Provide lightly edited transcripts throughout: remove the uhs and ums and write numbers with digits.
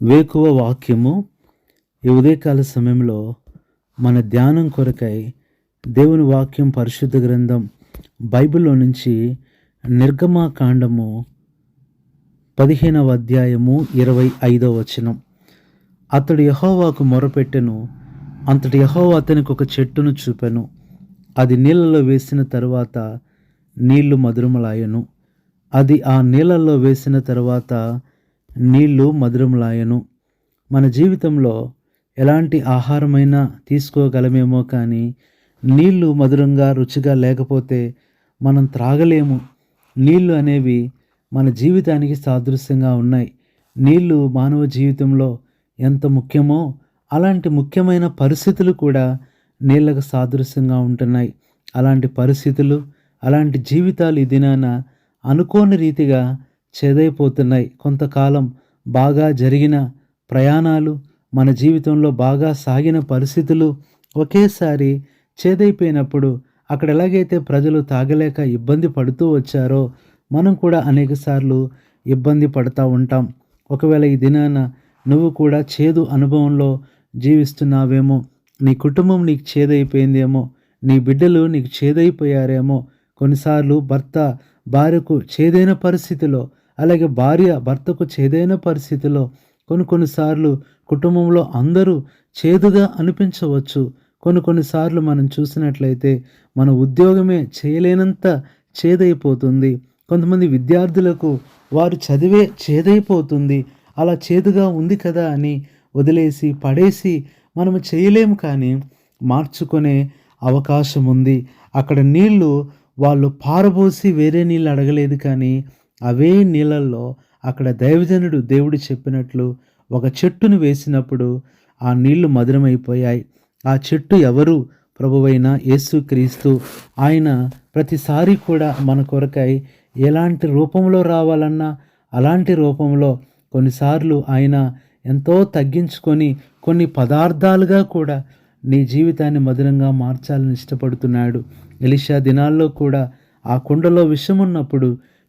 వేకువ వాక్యము ఈ ఉదయకాల సమయంలో మన ధ్యానం కొరకై దేవుని వాక్యం పరిశుద్ధ గ్రంథం బైబిల్లో నుంచి నిర్గమాకాండము 15వ అధ్యాయము 25వ వచనం. అతడు యెహోవాకు మొరపెట్టెను, అంతటి యెహోవా అతనికి ఒక చెట్టును చూపెను. అది నీళ్ళలో వేసిన తరువాత నీళ్లు మధురములాయెను. అది ఆ నీళ్ళల్లో వేసిన తరువాత నీళ్లు మధురములాయెను. మన జీవితంలో ఎలాంటి ఆహారమైనా తీసుకోగలమేమో కానీ నీళ్లు మధురంగా రుచిగా లేకపోతే మనం త్రాగలేము. నీళ్లు అనేవి మన జీవితానికి సాదృశ్యంగా ఉన్నాయి. నీళ్లు మానవ జీవితంలో ఎంత ముఖ్యమో అలాంటి ముఖ్యమైన పరిస్థితులు కూడా నీళ్లకు సాదృశ్యంగా ఉంటున్నాయి. అలాంటి పరిస్థితులు, అలాంటి జీవితాలు ఈ దినాన అనుకోని రీతిగా చేదైపోతున్నాయి. కొంతకాలం బాగా జరిగిన ప్రయాణాలు, మన జీవితంలో బాగా సాగిన పరిస్థితులు ఒకేసారి చేదైపోయినప్పుడు అక్కడ ఎలాగైతే ప్రజలు తాగలేక ఇబ్బంది పడుతూ వచ్చారో మనం కూడా అనేకసార్లు ఇబ్బంది పడుతూ ఉంటాం. ఒకవేళ ఈ దినాన నువ్వు కూడా చేదు అనుభవంలో జీవిస్తున్నావేమో, నీ కుటుంబం నీకు చేదైపోయిందేమో, నీ బిడ్డలు నీకు చేదైపోయారేమో. కొన్నిసార్లు భర్త భార్యకు చేదైన పరిస్థితిలో, అలాగే భార్య భర్తకు చేదైన పరిస్థితిలో, కొన్నిసార్లు కుటుంబంలో అందరూ చేదుగా అనిపించవచ్చు. కొన్నిసార్లు మనం చూసినట్లయితే మన ఉద్యోగమే చేయలేనంత చేదైపోతుంది. కొంతమంది విద్యార్థులకు వారు చదివే చేదైపోతుంది. అలా చేదుగా ఉంది కదా అని వదిలేసి పడేసి మనము చేయలేము, కానీ మార్చుకునే అవకాశం ఉంది. అక్కడ నీళ్లు వాళ్ళు పారబోసి వేరే నీళ్ళు అడగలేదు, కానీ అవే నీళ్ళల్లో అక్కడ దైవజనుడు దేవుడు చెప్పినట్లు ఒక చెట్టును వేసినప్పుడు ఆ నీళ్లు మధురమైపోయాయి. ఆ చెట్టు ఎవరు? ప్రభువైన యేసుక్రీస్తు. ఆయన ప్రతిసారి కూడా మన కొరకై ఎలాంటి రూపంలో రావాలన్నా అలాంటి రూపంలో కొన్నిసార్లు ఆయన ఎంతో తగ్గించుకొని కొన్ని పదార్థాలుగా కూడా నీ జీవితాన్ని మధురంగా మార్చాలని ఇష్టపడుతున్నాడు. ఎలీషా దినాల్లో కూడా ఆ కుండలో విషమున్నప్పుడు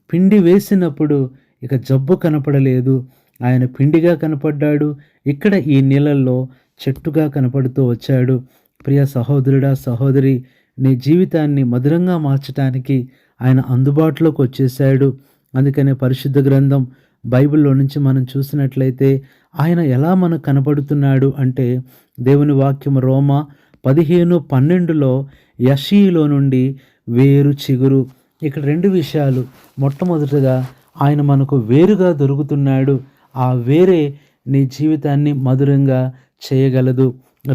పిండి వేసినప్పుడు ఇక జబ్బు కనపడలేదు. ఆయన పిండిగా కనపడ్డాడు. ఇక్కడ ఈ నీళ్ళల్లో చెట్టుగా కనపడుతూ వచ్చాడు. ప్రియ సహోదరుడా, సహోదరి, నీ జీవితాన్ని మధురంగా మార్చడానికి ఆయన అందుబాటులోకి వచ్చేసాడు. అందుకనే పరిశుద్ధ గ్రంథం బైబిల్లో నుంచి మనం చూసినట్లయితే ఆయన ఎలా మనకు కనపడుతున్నాడు అంటే, దేవుని వాక్యం రోమా 15:12లో యెషీలో నుండి వేరు చిగురు. ఇక్కడ రెండు విషయాలు. మొట్టమొదటిగా ఆయన మనకు వేరుగా దొరుకుతున్నాడు. ఆ వేరే నీ జీవితాన్ని మధురంగా చేయగలదు.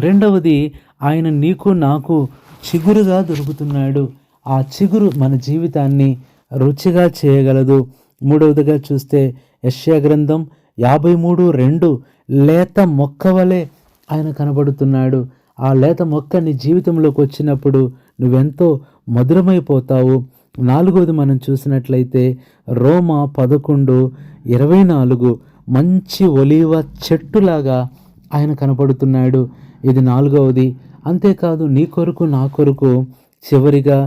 రెండవది, ఆయన నీకు నాకు చిగురుగా దొరుకుతున్నాడు. ఆ చిగురు మన జీవితాన్ని రుచిగా చేయగలదు. మూడవదిగా చూస్తే యెషయా గ్రంథం 53:2 లేత మొక్క వలె ఆయన కనబడుతున్నాడు. ఆ లేత మొక్క నీ జీవితంలోకి వచ్చినప్పుడు నువ్వెంతో మధురమైపోతావు. నాలుగవది మనం చూసినట్లయితే రోమా 11:24 మంచి ఒలీవ చెట్టులాగా ఆయన కనపడుతున్నాడు. ఇది నాలుగవది. అంతేకాదు నీ కొరకు నా కొరకు చివరిగా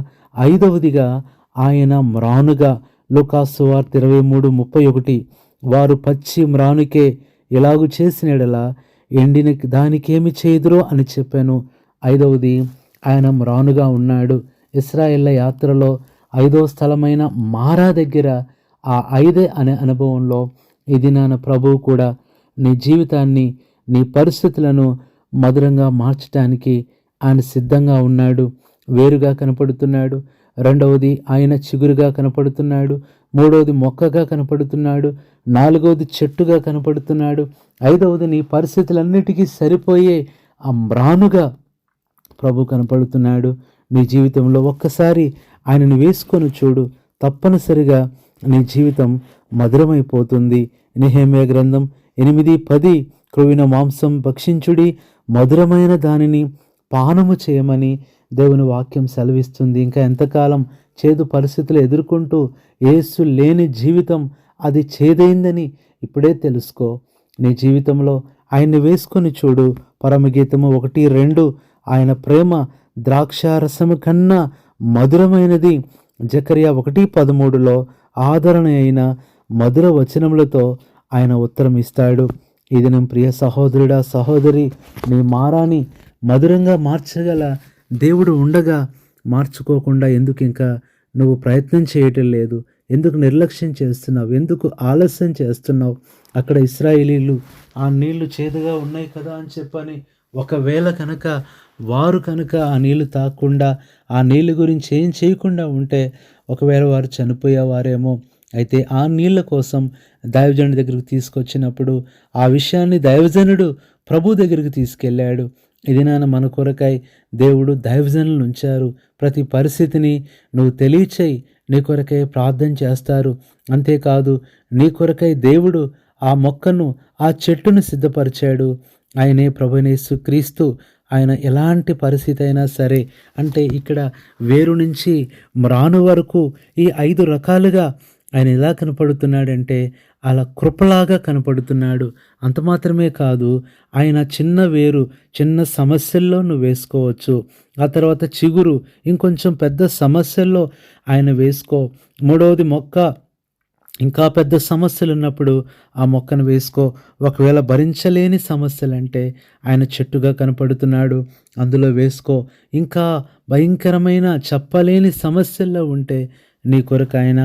ఐదవదిగా ఆయన మ్రానుగా. లూకాసు సువార్త 23:31 వారు పచ్చి మ్రానుకే ఇలాగు చేసినడలా ఎండిన దానికేమి చేదురో అని చెప్పాను. ఐదవది, ఆయన మ్రానుగా ఉన్నాడు. ఇశ్రాయేళ్ల యాత్రలో 5వ స్థలమైన మారా దగ్గర ఆ 5 అనే అనుభవంలో ఈ దినాన ప్రభువు కూడా నీ జీవితాన్ని, నీ పరిస్థితులను మధురంగా మార్చడానికి ఆయన సిద్ధంగా ఉన్నాడు. వేరుగా కనపడుతున్నాడు. రెండవది, ఆయన చిగురుగా కనపడుతున్నాడు. మూడవది, మొక్కగా కనపడుతున్నాడు. నాలుగవది, చెట్టుగా కనపడుతున్నాడు. ఐదవది, నీ పరిస్థితులన్నిటికీ సరిపోయే ఆ మ్రానుగా ప్రభు కనపడుతున్నాడు. నీ జీవితంలో ఒక్కసారి ఆయనను వేసుకొని చూడు, తప్పనిసరిగా నీ జీవితం మధురమైపోతుంది. నెహెమ్యా గ్రంథం 8:10 క్రొవ్విన మాంసం భక్షించుడి, మధురమైన దానిని పానము చేయమని దేవుని వాక్యం సెలవిస్తుంది. ఇంకా ఎంతకాలం చేదు పరిస్థితులు ఎదుర్కొంటూ యేసు లేని జీవితం అది చేదైందని ఇప్పుడే తెలుసుకో. నీ జీవితంలో ఆయన్ని వేసుకొని చూడు. పరమగీతము 1:2 ఆయన ప్రేమ ద్రాక్షారసము కన్నా మధురమైనది. జకర్యా 1:13లో ఆదరణ అయిన మధుర వచనములతో ఆయన ఉత్తరం ఇస్తాడు. ఈ దినం ప్రియ సహోదరుడా, సహోదరి, నీ మారాన్ని మధురంగా మార్చగల దేవుడు ఉండగా మార్చుకోకుండా ఎందుకు ఇంకా నువ్వు ప్రయత్నం చేయటం లేదు? ఎందుకు నిర్లక్ష్యం చేస్తున్నావు? ఎందుకు ఆలస్యం చేస్తున్నావు? అక్కడ ఇశ్రాయేలీలు ఆ నీళ్లు చేదుగా ఉన్నాయి కదా అని చెప్పని ఒకవేళ కనుక వారు కనుక ఆ నీళ్లు తాగకుండా, ఆ నీళ్ళ గురించి ఏం చేయకుండా ఉంటే ఒకవేళ వారు చనిపోయేవారేమో. అయితే ఆ నీళ్ళ కోసం దైవజనుడి దగ్గరికి తీసుకొచ్చినప్పుడు ఆ విషయాన్ని దైవజనుడు ప్రభు దగ్గరికి తీసుకెళ్ళాడు. ఇది మన కొరకై దేవుడు దైవజనులను ఉంచారు. ప్రతి పరిస్థితిని నువ్వు తెలియచేయి, నీ కొరకై ప్రార్థన చేస్తారు. అంతేకాదు నీ కొరకై దేవుడు ఆ మొక్కను, ఆ చెట్టును సిద్ధపరిచాడు. ఆయనే ప్రభువైన యేసుక్రీస్తు. ఆయన ఎలాంటి పరిస్థితి అయినా సరే, అంటే ఇక్కడ వేరు నుంచి మ్రాను వరకు ఈ 5 రకాలుగా ఆయన ఎలా కనపడుతున్నాడంటే అలా కృపలాగా కనపడుతున్నాడు. అంత మాత్రమే కాదు, ఆయన చిన్న వేరు, చిన్న సమస్యల్లో నువ్వు వేసుకోవచ్చు. ఆ తర్వాత చిగురు ఇంకొంచెం పెద్ద సమస్యల్లో ఆయన వేసుకో. మూడవది మొక్క, ఇంకా పెద్ద సమస్యలు ఉన్నప్పుడు ఆ మొక్కను వేసుకో. ఒకవేళ భరించలేని సమస్యలంటే ఆయన చెట్టుగా కనపడుతున్నాడు, అందులో వేసుకో. ఇంకా భయంకరమైన చెప్పలేని సమస్యల్లో ఉంటే నీ కొరకు ఆయన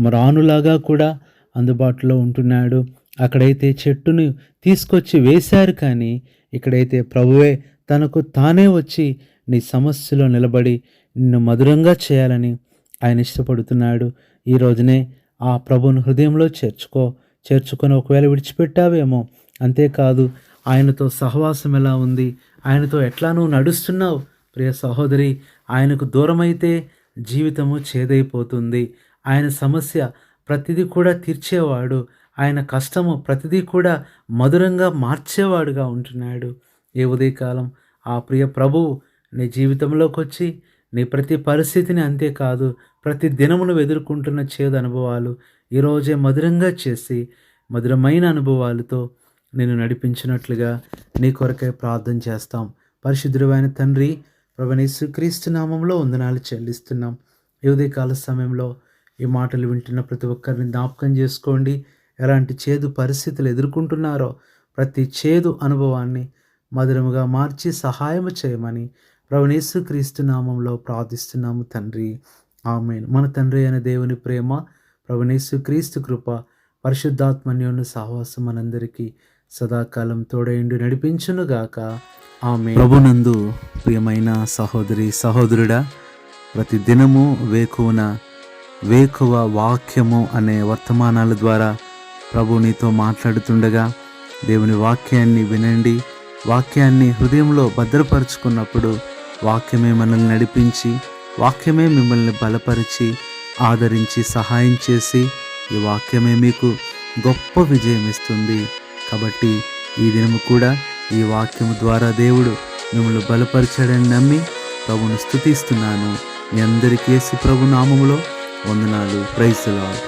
మ్రానులాగా కూడా అందుబాటులో ఉంటున్నాడు. అక్కడైతే చెట్టును తీసుకొచ్చి వేశారు, కానీ ఇక్కడైతే ప్రభువే తనకు తానే వచ్చి నీ సమస్యలో నిలబడి నిన్ను మధురంగా చేయాలని ఆయన ఇష్టపడుతున్నాడు. ఈ రోజునే ఆ ప్రభువును హృదయంలో చేర్చుకొని ఒకవేళ విడిచిపెట్టావేమో. అంతేకాదు ఆయనతో సహవాసం ఎలా ఉంది, ఆయనతో ఎట్లా నువ్వు నడుస్తున్నావు? ప్రియ సహోదరి, ఆయనకు దూరమైతే జీవితము చేదైపోతుంది. ఆయన సమస్య ప్రతిదీ కూడా తీర్చేవాడు. ఆయన కష్టము ప్రతిదీ కూడా మధురంగా మార్చేవాడుగా ఉంటున్నాడు. ఏ ఉదయకాలం ఆ ప్రియ ప్రభువు నీ జీవితంలోకి వచ్చి నీ ప్రతి పరిస్థితిని, అంతేకాదు ప్రతి దినమును ఎదుర్కొంటున్న చేదు అనుభవాలు ఈరోజే మధురంగా చేసి మధురమైన అనుభవాలతో నేను నడిపించినట్లుగా నీ కొరకై ప్రార్థన చేస్తాం. పరిశుద్ధుడైన తండ్రి, ప్రభువైన యేసుక్రీస్తు నామంలో వందనాలు చెల్లిస్తున్నాం. ఈ ఉదయకాల సమయంలో ఈ మాటలు వింటున్న ప్రతి ఒక్కరిని జ్ఞాపకం చేసుకోండి. ఎలాంటి చేదు పరిస్థితులు ఎదుర్కొంటున్నారో ప్రతి చేదు అనుభవాన్ని మధురముగా మార్చి సహాయం చేయమని ప్రభువైన యేసుక్రీస్తు నామంలో ప్రార్థిస్తున్నాము తండ్రి, ఆమేన్. మన తండ్రి అయిన దేవుని ప్రేమ, ప్రభువైన యేసుక్రీస్తు కృప, పరిశుద్ధాత్మన్యోను సహవాసం మనందరికీ సదాకాలం తోడైండి నడిపించునుగాక, ఆమేన్. ప్రభునందు ప్రియమైన సహోదరి, సహోదరుడా, ప్రతి దినము వేకువ వాక్యము అనే వర్తమానాల ద్వారా ప్రభు నీతో మాట్లాడుతుండగా దేవుని వాక్యాన్ని వినండి. వాక్యాన్ని హృదయంలో భద్రపరుచుకున్నప్పుడు వాక్యమే మనల్ని నడిపించి, వాక్యమే మిమ్మల్ని బలపరిచి, ఆదరించి, సహాయం చేసి ఈ వాక్యమే మీకు గొప్ప విజయం ఇస్తుంది. కాబట్టి ఈ దినము కూడా ఈ వాక్యము ద్వారా దేవుడు మిమ్మల్ని బలపరిచాడని నమ్మి ప్రభువును స్తుతిస్తున్నాను. మీ అందరికీ యేసు ప్రభు నామములో వందనాలు. Praise the lord.